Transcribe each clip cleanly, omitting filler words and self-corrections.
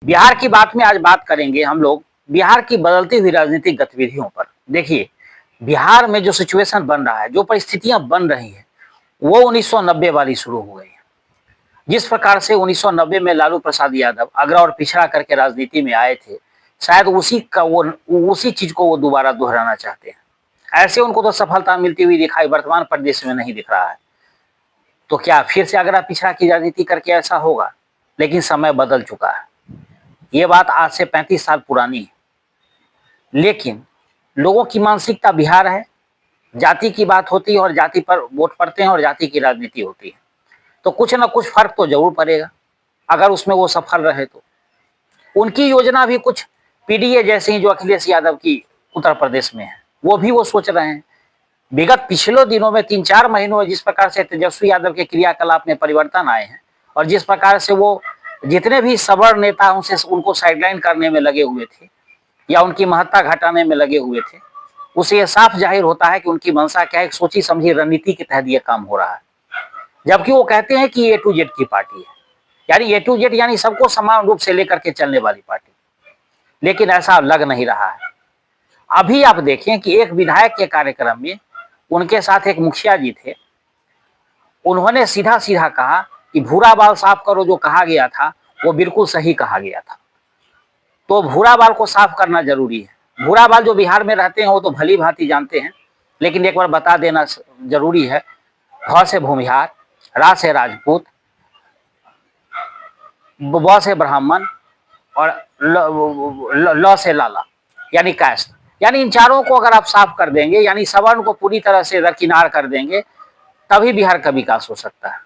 बिहार की बात में आज बात करेंगे हम लोग बिहार की बदलती हुई राजनीतिक गतिविधियों पर। देखिए, बिहार में जो सिचुएशन बन रहा है, जो परिस्थितियां बन रही हैं, वो 1990 वाली शुरू हो गई है। जिस प्रकार से 1990 में लालू प्रसाद यादव अगड़ा और पिछड़ा करके राजनीति में आए थे, शायद उसी चीज को वो दोबारा दोहराना चाहते हैं। ऐसे उनको तो सफलता मिलती हुई दिखाई वर्तमान प्रदेश में नहीं दिख रहा है। तो क्या फिर से अगड़ा पिछड़ा की राजनीति करके ऐसा होगा? लेकिन समय बदल चुका है। ये बात आज से 35 साल पुरानी है। लेकिन लोगों की मानसिकता बिहार है, जाति की बात होती है और जाति पर वोट पड़ते हैं और जाति की राजनीति होती है। तो कुछ ना कुछ फर्क तो जरूर पड़ेगा अगर उसमें वो सफल रहे तो। उनकी योजना भी कुछ पीडीए जैसे ही जो अखिलेश यादव की उत्तर प्रदेश में है, वो भी वो सोच रहे हैं। विगत पिछले दिनों में 3-4 महीनों में जिस प्रकार से तेजस्वी यादव के क्रियाकलाप में परिवर्तन आए हैं और जिस प्रकार से वो जितने भी सवर्ण नेता उनसे उनको साइडलाइन करने में लगे हुए थे या उनकी महत्ता घटाने में लगे हुए थे, उसे यह साफ जाहिर होता है कि उनकी मंशा क्या है। एक सोची समझी रणनीति के तहत यह काम हो रहा है। जबकि वो कहते हैं कि ए टू जेड की पार्टी है, यानी ए टू जेड यानी सबको समान रूप से लेकर के चलने वाली पार्टी, लेकिन ऐसा लग नहीं रहा है। अभी आप देखें कि एक विधायक के कार्यक्रम में उनके साथ एक मुखिया जी थे, उन्होंने सीधा सीधा कहा कि भूरा बाल साफ करो, जो कहा गया था वो बिल्कुल सही कहा गया था। तो भूरा बाल को साफ करना जरूरी है। भूरा बाल जो बिहार में रहते हैं वो तो भली भांति जानते हैं, लेकिन एक बार बता देना जरूरी है। भ से भूमिहार, रा से राजपूत, ब से ब्राह्मण और ल से लाला यानी कास्ट, यानी इन चारों को अगर आप साफ कर देंगे, यानी सवर्ण को पूरी तरह से दरकिनार कर देंगे, तभी बिहार का विकास हो सकता है।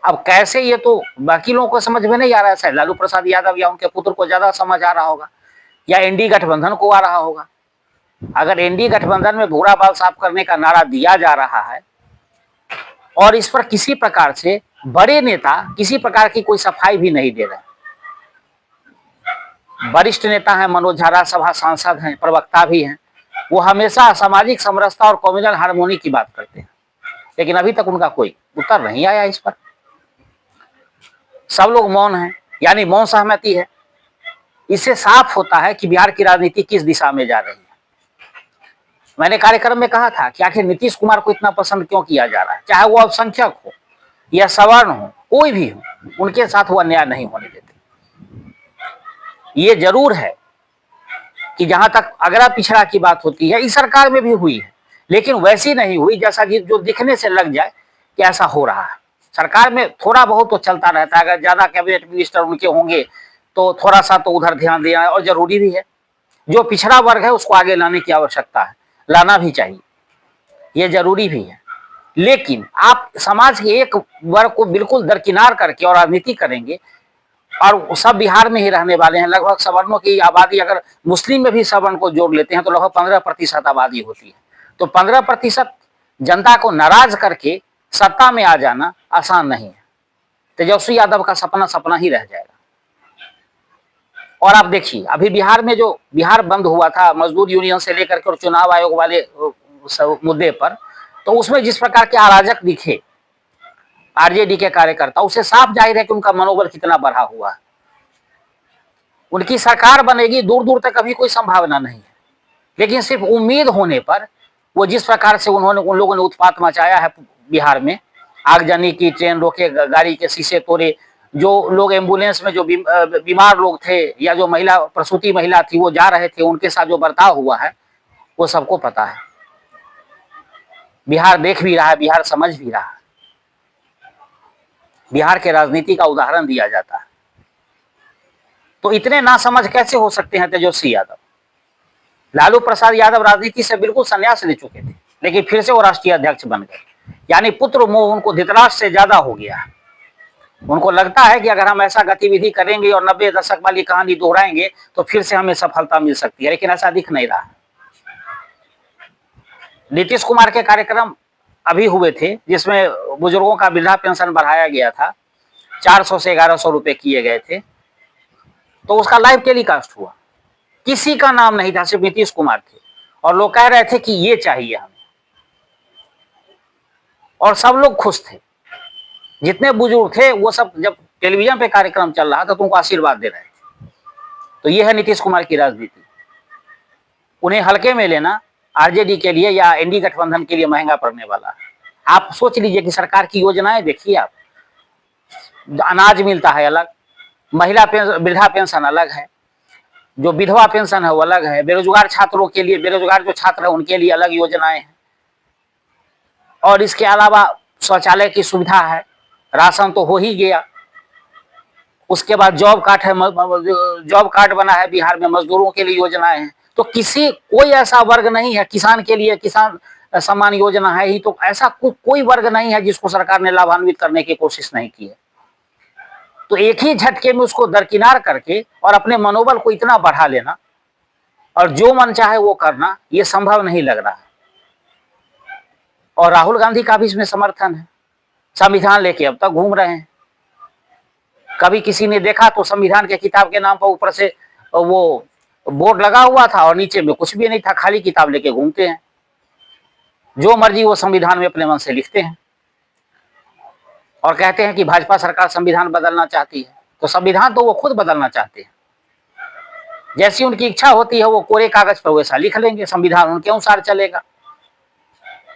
अब कैसे, ये तो बाकी लोगों को समझ में नहीं आ रहा है। शायद लालू प्रसाद यादव या उनके पुत्र को ज्यादा समझ आ रहा होगा, या एनडीए गठबंधन को आ रहा होगा। अगर एनडीए गठबंधन में भूरा बाल साफ करने का नारा दिया जा रहा है और इस पर किसी प्रकार से बड़े नेता किसी प्रकार की कोई सफाई भी नहीं दे रहे, वरिष्ठ नेता हैं मनोज झा, राज्यसभा सांसद हैं, प्रवक्ता भी हैं, वो हमेशा सामाजिक समरसता और कम्युनल हार्मोनी की बात करते हैं, लेकिन अभी तक उनका कोई उत्तर नहीं आया इस पर। सब लोग मौन हैं, यानी मौन सहमति है। इससे साफ होता है कि बिहार की राजनीति किस दिशा में जा रही है। मैंने कार्यक्रम में कहा था कि आखिर नीतीश कुमार को इतना पसंद क्यों किया जा रहा है, चाहे वो अल्पसंख्यक हो या सवर्ण हो, कोई भी हो, उनके साथ वो अन्याय नहीं होने देते। ये जरूर है कि जहां तक अगड़ा पिछड़ा की बात होती है, इस सरकार में भी हुई है, लेकिन वैसी नहीं हुई जैसा जो दिखने से लग जाए कि ऐसा हो रहा है। सरकार में थोड़ा बहुत तो चलता रहता है, अगर ज्यादा कैबिनेट मिनिस्टर उनके होंगे तो थोड़ा सा तो उधर ध्यान देना और जरूरी भी है। जो पिछड़ा वर्ग है उसको आगे लाने की आवश्यकता है, लाना भी चाहिए, ये जरूरी भी है। लेकिन आप समाज के एक वर्ग को बिल्कुल दरकिनार करके और राजनीति करेंगे, और सब बिहार में ही रहने वाले हैं। लगभग सवर्णों की आबादी, अगर मुस्लिम में भी सवर्ण को जोड़ लेते हैं तो लगभग 15% आबादी होती है। तो 15% जनता को नाराज करके सत्ता में आ जाना आसान नहीं है। तेजस्वी यादव का सपना सपना ही रह जाएगा। और आप देखिए, अभी बिहार में जो बिहार बंद हुआ था मजदूर यूनियन से लेकर के और चुनाव आयोग वाले मुद्दे पर, तो उसमें जिस प्रकार के अराजक दिखे आरजेडी के कार्यकर्ता, उसे साफ जाहिर है कि उनका मनोबल कितना बढ़ा हुआ है। उनकी सरकार बनेगी दूर दूर तक अभी कोई संभावना नहीं है, लेकिन सिर्फ उम्मीद होने पर वो जिस प्रकार से उन लोगों ने उत्पात मचाया है बिहार में, आगजनी की, ट्रेन रोके, गाड़ी के शीशे तोड़े, जो लोग एम्बुलेंस में जो बीमार लोग थे या जो महिला प्रसूति महिला थी वो जा रहे थे, उनके साथ जो बर्ताव हुआ है वो सबको पता है। बिहार देख भी रहा है, बिहार समझ भी रहा है। बिहार के राजनीति का उदाहरण दिया जाता है। तो इतने नासमझ कैसे हो सकते हैं तेजस्वी यादव? लालू प्रसाद यादव राजनीति से बिल्कुल संन्यास ले चुके थे, लेकिन फिर से वो राष्ट्रीय अध्यक्ष बन गए। यानी पुत्र मोह उनको धृतराष्ट्र से ज्यादा हो गया है। उनको लगता है कि अगर हम ऐसा गतिविधि करेंगे और 90 दशक वाली कहानी दोहराएंगे तो फिर से हमें सफलता मिल सकती है, लेकिन ऐसा दिख नहीं रहा। नीतीश कुमार के कार्यक्रम अभी हुए थे जिसमें बुजुर्गों का वृद्धा पेंशन बढ़ाया गया था, 400 से 1100 रुपए किए गए थे, तो उसका लाइव टेलीकास्ट हुआ। किसी का नाम नहीं था, सिर्फ नीतीश कुमार थे, और लोग कह रहे थे कि ये चाहिए हमें, और सब लोग खुश थे। जितने बुजुर्ग थे वो सब जब टेलीविजन पे कार्यक्रम चल रहा था तो उनको आशीर्वाद दे रहे थे। तो ये है नीतीश कुमार की राजनीति। उन्हें हल्के में लेना आरजेडी के लिए या एनडीए गठबंधन के लिए महंगा पड़ने वाला है। आप सोच लीजिए कि सरकार की योजनाएं देखिए आप, अनाज मिलता है अलग, महिला वृद्धा पेंशन अलग है, जो विधवा पेंशन है वो अलग है, बेरोजगार छात्रों के लिए, बेरोजगार जो छात्र है उनके लिए अलग योजनाएं हैं, और इसके अलावा शौचालय की सुविधा है, राशन तो हो ही गया। उसके बाद जॉब कार्ड है, जॉब कार्ड बना है बिहार में, मजदूरों के लिए योजनाएं हैं। तो कोई ऐसा वर्ग नहीं है, किसान के लिए किसान सम्मान योजना है ही, तो ऐसा कोई वर्ग नहीं है जिसको सरकार ने लाभान्वित करने की कोशिश नहीं की है। तो एक ही झटके में उसको दरकिनार करके और अपने मनोबल को इतना बढ़ा लेना और जो मन चाहे वो करना, ये संभव नहीं लग रहा है। और राहुल गांधी का भी इसमें समर्थन है, संविधान लेके अब तक घूम रहे हैं। कभी किसी ने देखा तो संविधान के किताब के नाम पर ऊपर से वो बोर्ड लगा हुआ था और नीचे में कुछ भी नहीं था, खाली किताब लेके घूमते हैं, जो मर्जी वो संविधान में अपने मन से लिखते हैं और कहते हैं कि भाजपा सरकार संविधान बदलना चाहती है। तो संविधान तो वो खुद बदलना चाहते हैं, जैसी उनकी इच्छा होती है वो कोरे कागज पर वैसा लिख लेंगे, संविधान उनके अनुसार चलेगा।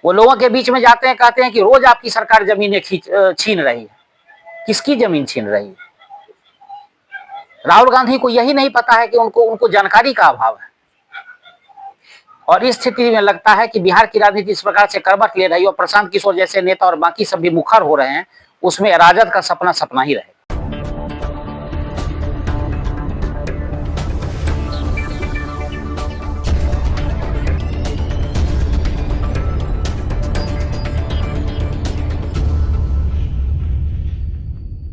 वो लोगों के बीच में जाते हैं, कहते हैं कि रोज आपकी सरकार जमीनें छीन रही है। किसकी जमीन छीन रही है? राहुल गांधी को यही नहीं पता है कि उनको जानकारी का अभाव है। और इस स्थिति में लगता है कि बिहार की राजनीति इस प्रकार से करवट ले रही है और प्रशांत किशोर जैसे नेता और बाकी सब भी मुखर हो रहे हैं, उसमें राजद का सपना सपना ही रहेगा।